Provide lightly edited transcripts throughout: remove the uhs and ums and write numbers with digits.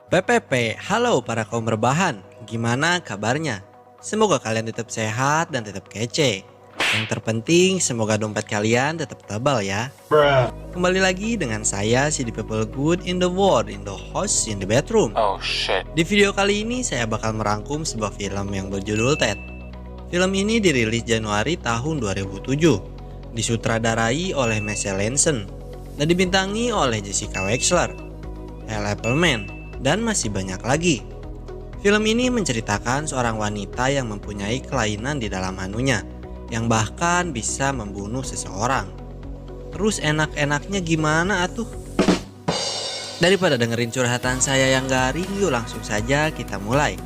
PPP, halo para kaum rebahan, gimana kabarnya? Semoga kalian tetap sehat dan tetap kece. Yang terpenting, semoga dompet kalian tetap tebal ya. Kembali lagi dengan saya, si The People Good in the World, in the host in the bedroom. Oh shit. Di video kali ini, saya bakal merangkum sebuah film yang berjudul Ted. Film ini dirilis Januari tahun 2007, disutradarai oleh Michelle Lanson, dan dibintangi oleh Jessica Wexler, Elle Appleman, dan masih banyak lagi. Film ini menceritakan seorang wanita yang mempunyai kelainan di dalam anunya, yang bahkan bisa membunuh seseorang. Terus enak-enaknya gimana atuh? Daripada dengerin curhatan saya yang garing, yuk langsung saja kita mulai.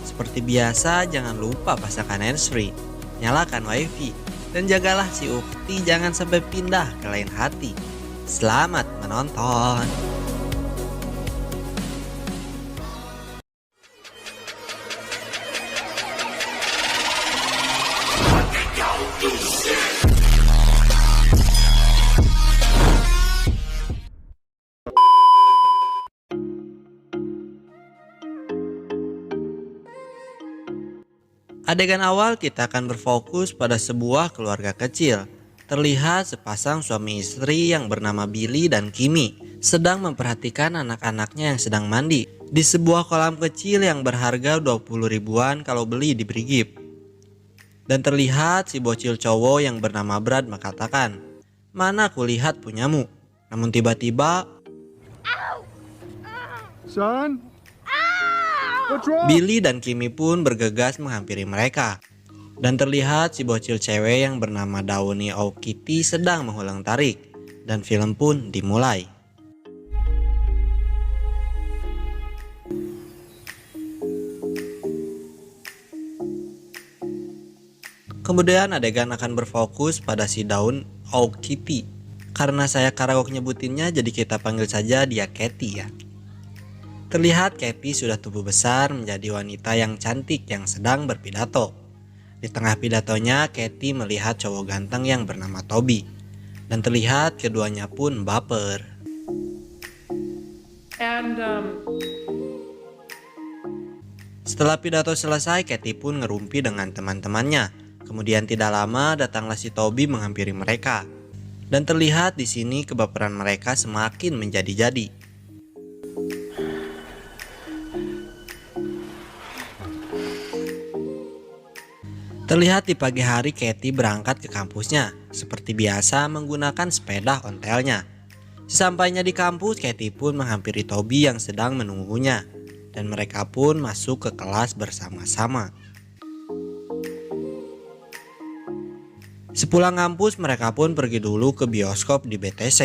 Seperti biasa, jangan lupa pasangkan handsfree, nyalakan wifi, dan jagalah si Ukti jangan sampai pindah ke lain hati. Selamat menonton. Adegan awal kita akan berfokus pada sebuah keluarga kecil. Terlihat sepasang suami istri yang bernama Billy dan Kimmy sedang memperhatikan anak-anaknya yang sedang mandi di sebuah kolam kecil yang berharga 20 ribuan kalau beli di Brigip. Dan terlihat si bocil cowok yang bernama Brad mengatakan, "Mana aku lihat punyamu." Namun tiba-tiba Son? What's wrong? Billy dan Kimmy pun bergegas menghampiri mereka. Dan terlihat si bocil cewek yang bernama Dawni Aukiti sedang mengulang tarik. Dan film pun dimulai. Kemudian adegan akan berfokus pada si Daun Aukiti. Karena saya karaok nyebutinnya, jadi kita panggil saja dia Katy ya. Terlihat Katy sudah tumbuh besar menjadi wanita yang cantik yang sedang berpidato. Di tengah pidatonya, Katy melihat cowok ganteng yang bernama Toby. Dan terlihat keduanya pun baper. Setelah pidato selesai, Katy pun ngerumpi dengan teman-temannya. Kemudian tidak lama datanglah si Toby menghampiri mereka. Dan terlihat di sini kebaperan mereka semakin menjadi-jadi. Terlihat di pagi hari Katy berangkat ke kampusnya, seperti biasa menggunakan sepeda ontelnya. Sesampainya di kampus, Katy pun menghampiri Toby yang sedang menunggunya, dan mereka pun masuk ke kelas bersama-sama. Sepulang kampus, mereka pun pergi dulu ke bioskop di BTC.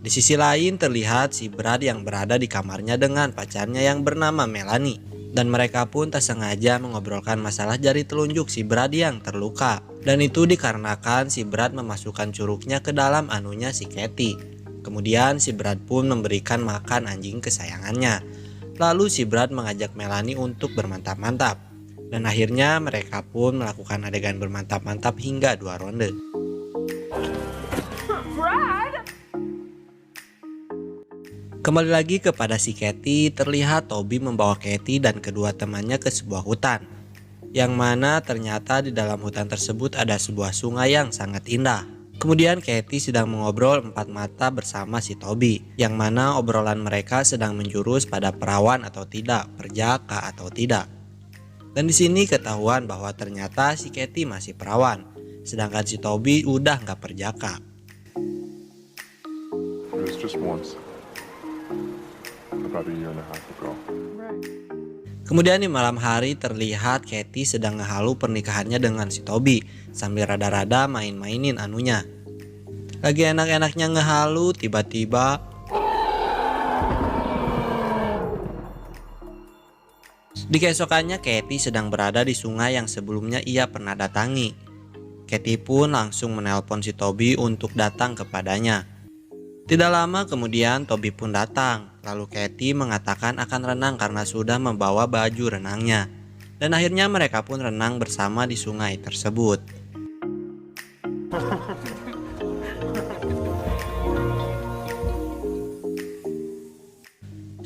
Di sisi lain terlihat si Brad yang berada di kamarnya dengan pacarnya yang bernama Melanie. Dan mereka pun tak sengaja mengobrolkan masalah jari telunjuk si Brad yang terluka. Dan itu dikarenakan si Brad memasukkan curugnya ke dalam anunya si Katy. Kemudian si Brad pun memberikan makan anjing kesayangannya. Lalu si Brad mengajak Melanie untuk bermantap-mantap. Dan akhirnya mereka pun melakukan adegan bermantap-mantap hingga 2 ronde. Kembali lagi kepada si Katy, terlihat Toby membawa Katy dan kedua temannya ke sebuah hutan. Yang mana ternyata di dalam hutan tersebut ada sebuah sungai yang sangat indah. Kemudian Katy sedang mengobrol empat mata bersama si Toby. Yang mana obrolan mereka sedang menjurus pada perawan atau tidak, perjaka atau tidak. Dan di sini ketahuan bahwa ternyata si Katy masih perawan. Sedangkan si Toby udah nggak perjaka. It was just once. About a year and a half ago. Kemudian di malam hari terlihat Katy sedang ngehalu pernikahannya dengan si Toby sambil rada-rada main-mainin anunya. Lagi enak-enaknya ngehalu, tiba-tiba di keesokannya Katy sedang berada di sungai yang sebelumnya ia pernah datangi. Katy pun langsung menelpon si Toby untuk datang kepadanya. Tidak lama kemudian Toby pun datang. Lalu Katy mengatakan akan renang karena sudah membawa baju renangnya. Dan akhirnya mereka pun renang bersama di sungai tersebut.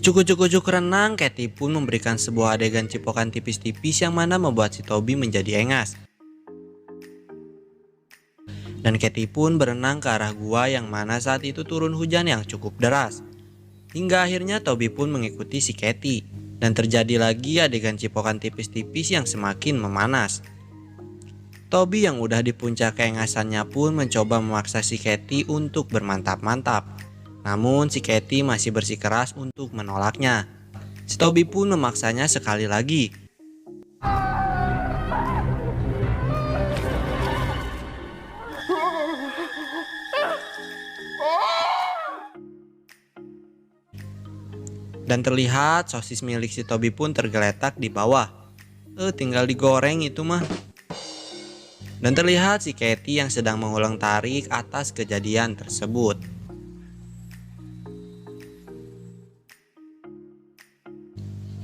Cukup-cukup renang, Katie pun memberikan sebuah adegan cipokan tipis-tipis yang mana membuat si Toby menjadi engas. Dan Katie pun berenang ke arah gua yang mana saat itu turun hujan yang cukup deras. Hingga akhirnya Toby pun mengikuti si Katie. Dan terjadi lagi adegan cipokan tipis-tipis yang semakin memanas. Toby yang udah di puncak keengasannya pun mencoba memaksa si Katie untuk bermantap-mantap. Namun si Katie masih bersikeras untuk menolaknya. Si Toby pun memaksanya sekali lagi. Dan terlihat sosis milik si Toby pun tergeletak di bawah. Tinggal digoreng itu mah. Dan terlihat si Katie yang sedang mengulang tarik atas kejadian tersebut.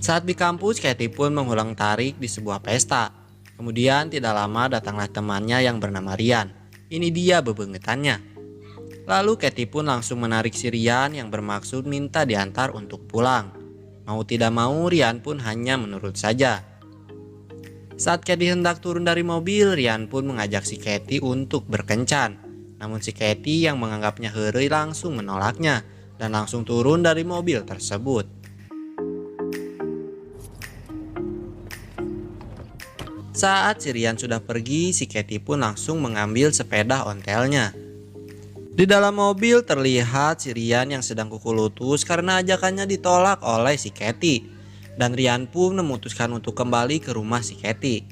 Saat di kampus, Katie pun mengulang tarik di sebuah pesta. Kemudian tidak lama datanglah temannya yang bernama Ryan. Ini dia bebengetannya. Lalu Katie pun langsung menarik si Ryan yang bermaksud minta diantar untuk pulang. Mau tidak mau Ryan pun hanya menurut saja. Saat Katie hendak turun dari mobil, Ryan pun mengajak si Katie untuk berkencan. Namun si Katie yang menganggapnya heureuy langsung menolaknya dan langsung turun dari mobil tersebut. Saat si Ryan sudah pergi, si Katie pun langsung mengambil sepeda ontelnya. Di dalam mobil terlihat si Ryan yang sedang kuku lutus karena ajakannya ditolak oleh si Katie. Dan Ryan pun memutuskan untuk kembali ke rumah si Katie.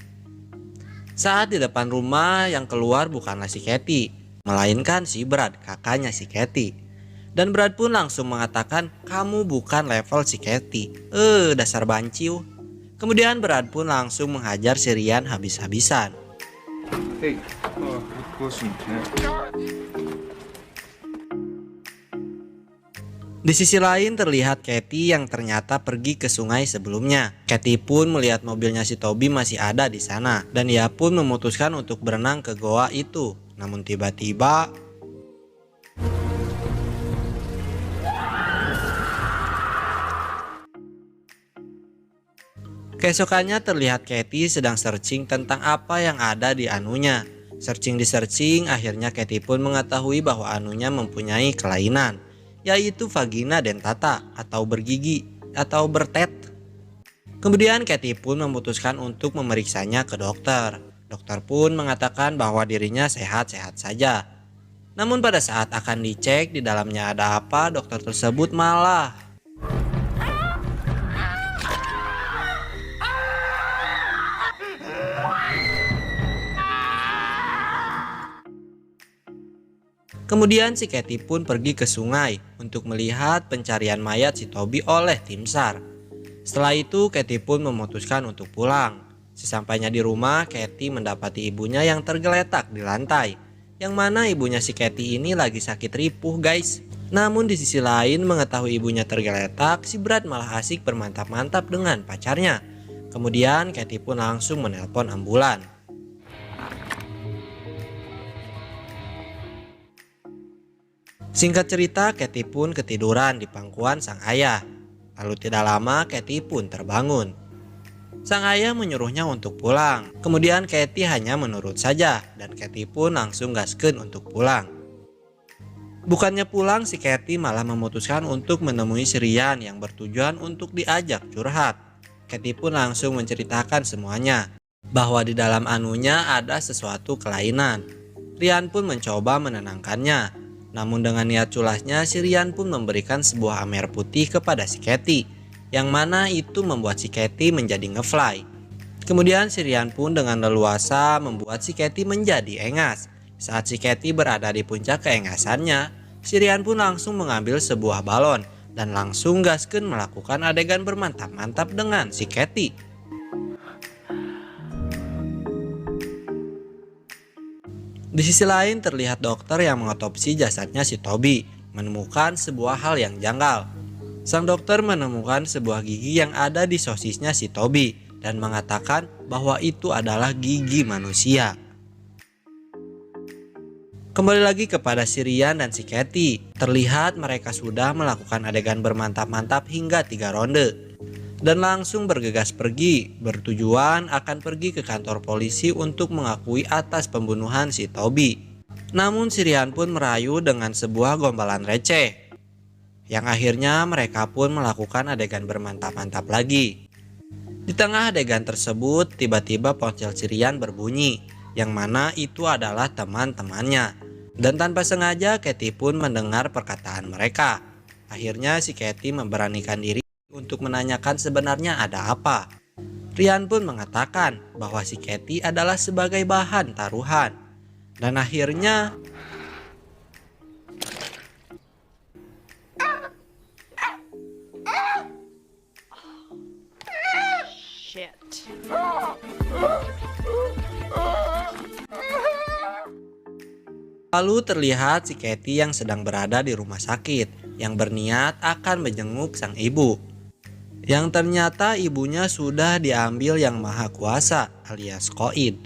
Saat di depan rumah, yang keluar bukanlah si Katie, melainkan si Brad, kakaknya si Katie. Dan Brad pun langsung mengatakan, "Kamu bukan level si Katie. Dasar banciu." Kemudian Brad pun langsung menghajar si Ryan habis-habisan. Hey, listen, man. Di sisi lain terlihat Katie yang ternyata pergi ke sungai sebelumnya. Katie pun melihat mobilnya si Toby masih ada di sana dan ia pun memutuskan untuk berenang ke goa itu. Namun tiba-tiba keesokannya terlihat Katie sedang searching tentang apa yang ada di anunya. Searching, akhirnya Katie pun mengetahui bahwa anunya mempunyai kelainan, yaitu vagina dentata atau bergigi atau bertet. Kemudian Katie pun memutuskan untuk memeriksanya ke dokter. Dokter pun mengatakan bahwa dirinya sehat-sehat saja. Namun pada saat akan dicek di dalamnya ada apa, dokter tersebut malah Kemudian si Katie pun pergi ke sungai untuk melihat pencarian mayat si Toby oleh tim SAR. Setelah itu Katie pun memutuskan untuk pulang. Sesampainya di rumah, Katie mendapati ibunya yang tergeletak di lantai. Yang mana ibunya si Katie ini lagi sakit ripuh guys. Namun di sisi lain mengetahui ibunya tergeletak, si Brad malah asik bermantap-mantap dengan pacarnya. Kemudian Katie pun langsung menelpon ambulan. Singkat cerita, Katie pun ketiduran di pangkuan sang ayah. Lalu tidak lama Katie pun terbangun. Sang ayah menyuruhnya untuk pulang. Kemudian Katie hanya menurut saja dan Katie pun langsung gaskeun untuk pulang. Bukannya pulang, si Katie malah memutuskan untuk menemui si Ryan yang bertujuan untuk diajak curhat. Katie pun langsung menceritakan semuanya, bahwa di dalam anunya ada sesuatu kelainan. Ryan pun mencoba menenangkannya. Namun dengan niat culasnya, si Ryan pun memberikan sebuah amer putih kepada si Katie, yang mana itu membuat si Katie menjadi ngefly. Kemudian si Ryan pun dengan leluasa membuat si Katie menjadi engas. Saat si Katie berada di puncak keengasannya, si Ryan pun langsung mengambil sebuah balon dan langsung gaskeun melakukan adegan bermantap-mantap dengan si Katie. Di sisi lain terlihat dokter yang mengotopsi jasadnya si Toby menemukan sebuah hal yang janggal. Sang dokter menemukan sebuah gigi yang ada di sosisnya si Toby dan mengatakan bahwa itu adalah gigi manusia. Kembali lagi kepada si Rian dan si Katy. Terlihat mereka sudah melakukan adegan bermantap-mantap hingga 3 ronde. Dan langsung bergegas pergi, bertujuan akan pergi ke kantor polisi untuk mengakui atas pembunuhan si Toby. Namun si Rian pun merayu dengan sebuah gombalan receh. Yang akhirnya mereka pun melakukan adegan bermantap-mantap lagi. Di tengah adegan tersebut tiba-tiba ponsel si Rian berbunyi, yang mana itu adalah teman-temannya. Dan tanpa sengaja Katy pun mendengar perkataan mereka. Akhirnya si Katy memberanikan diri untuk menanyakan sebenarnya ada apa. Rian pun mengatakan bahwa si Katy adalah sebagai bahan taruhan. Dan akhirnya lalu terlihat si Katy yang sedang berada di rumah sakit yang berniat akan menjenguk sang ibu. Yang ternyata ibunya sudah diambil yang maha kuasa alias Qoid.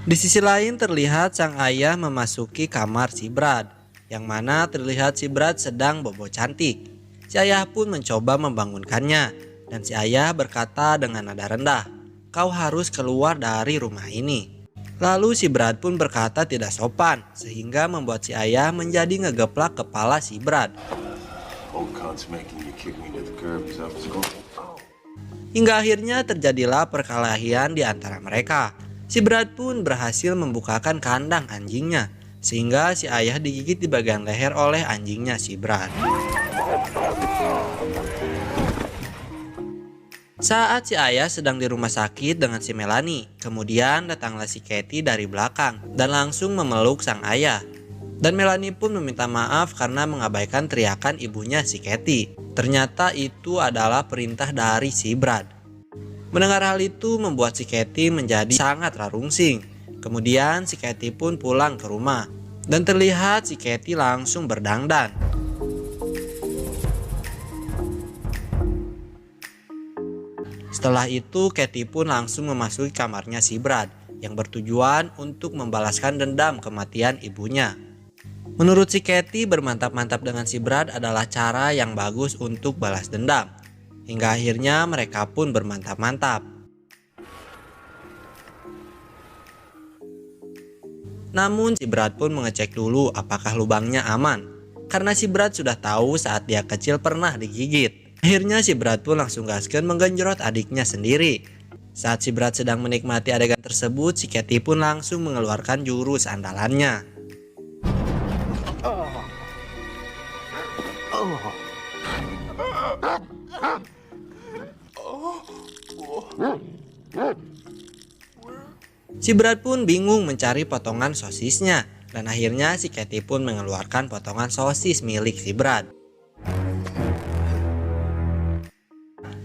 Di sisi lain terlihat sang ayah memasuki kamar si Brad, yang mana terlihat si Brad sedang bobo cantik. Si ayah pun mencoba membangunkannya, dan si ayah berkata dengan nada rendah, "Kau harus keluar dari rumah ini." Lalu si Brad pun berkata tidak sopan, sehingga membuat si ayah menjadi ngegeplak kepala si Brad. Hingga akhirnya terjadilah perkelahian di antara mereka. Si Brad pun berhasil membukakan kandang anjingnya, sehingga si ayah digigit di bagian leher oleh anjingnya si Brad. Saat si ayah sedang di rumah sakit dengan si Melanie, kemudian datanglah si Katy dari belakang dan langsung memeluk sang ayah. Dan Melanie pun meminta maaf karena mengabaikan teriakan ibunya si Katy. Ternyata itu adalah perintah dari si Brad. Mendengar hal itu membuat si Katy menjadi sangat rarungsing. Kemudian si Katy pun pulang ke rumah. Dan terlihat si Katy langsung berdangdan. Setelah itu Katy pun langsung memasuki kamarnya si Brad yang bertujuan untuk membalaskan dendam kematian ibunya. Menurut si Katy, bermantap-mantap dengan si Brad adalah cara yang bagus untuk balas dendam. Hingga akhirnya mereka pun bermantap-mantap. Namun si Brad pun mengecek dulu apakah lubangnya aman. Karena si Brad sudah tahu saat dia kecil pernah digigit. Akhirnya si Brad pun langsung gaskan menggenjrot adiknya sendiri. Saat si Brad sedang menikmati adegan tersebut, si Katy pun langsung mengeluarkan jurus andalannya. Si Brad pun bingung mencari potongan sosisnya, dan akhirnya si Katy pun mengeluarkan potongan sosis milik si Brad.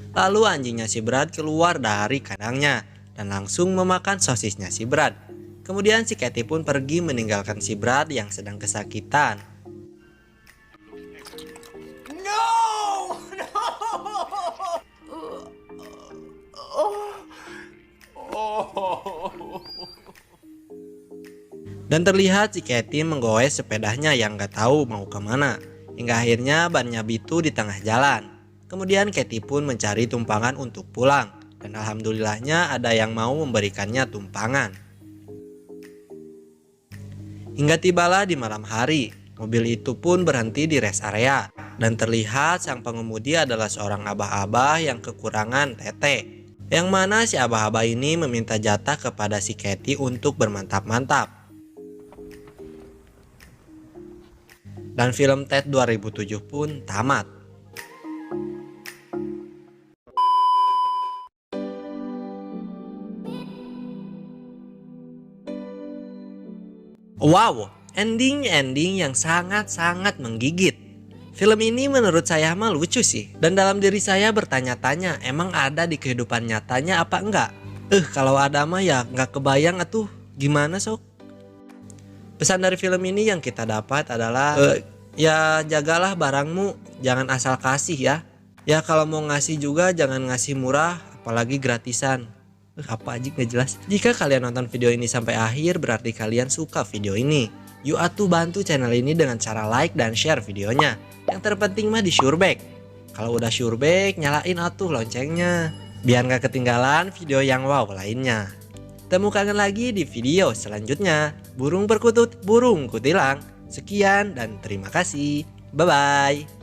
Lalu anjingnya si Brad keluar dari kandangnya dan langsung memakan sosisnya si Brad. Kemudian si Katy pun pergi meninggalkan si Brad yang sedang kesakitan. Dan terlihat si Katy menggoes sepedanya yang gak tahu mau kemana. Hingga akhirnya bannya bitu di tengah jalan. Kemudian Katy pun mencari tumpangan untuk pulang. Dan alhamdulillahnya ada yang mau memberikannya tumpangan. Hingga tibalah di malam hari. Mobil itu pun berhenti di rest area. Dan terlihat sang pengemudi adalah seorang abah-abah yang kekurangan tete. Yang mana si abah-abah ini meminta jatah kepada si Katy untuk bermantap-mantap. Dan film Ted 2007 pun tamat. Wow, ending yang sangat-sangat menggigit. Film ini menurut saya mah lucu sih. Dan dalam diri saya bertanya-tanya, emang ada di kehidupan nyatanya apa enggak? Kalau ada mah ya nggak kebayang atuh gimana sok. Pesan dari film ini yang kita dapat adalah ya jagalah barangmu, jangan asal kasih ya. Ya kalau mau ngasih juga jangan ngasih murah, apalagi gratisan. Apa aja gak jelas. Jika kalian nonton video ini sampai akhir berarti kalian suka video ini. Yuk atuh bantu channel ini dengan cara like dan share videonya. Yang terpenting mah di sureback. Kalau udah sureback nyalain atuh loncengnya. Biar gak ketinggalan video yang wow lainnya. Temukan lagi di video selanjutnya. Burung perkutut, burung kutilang. Sekian dan terima kasih. Bye bye.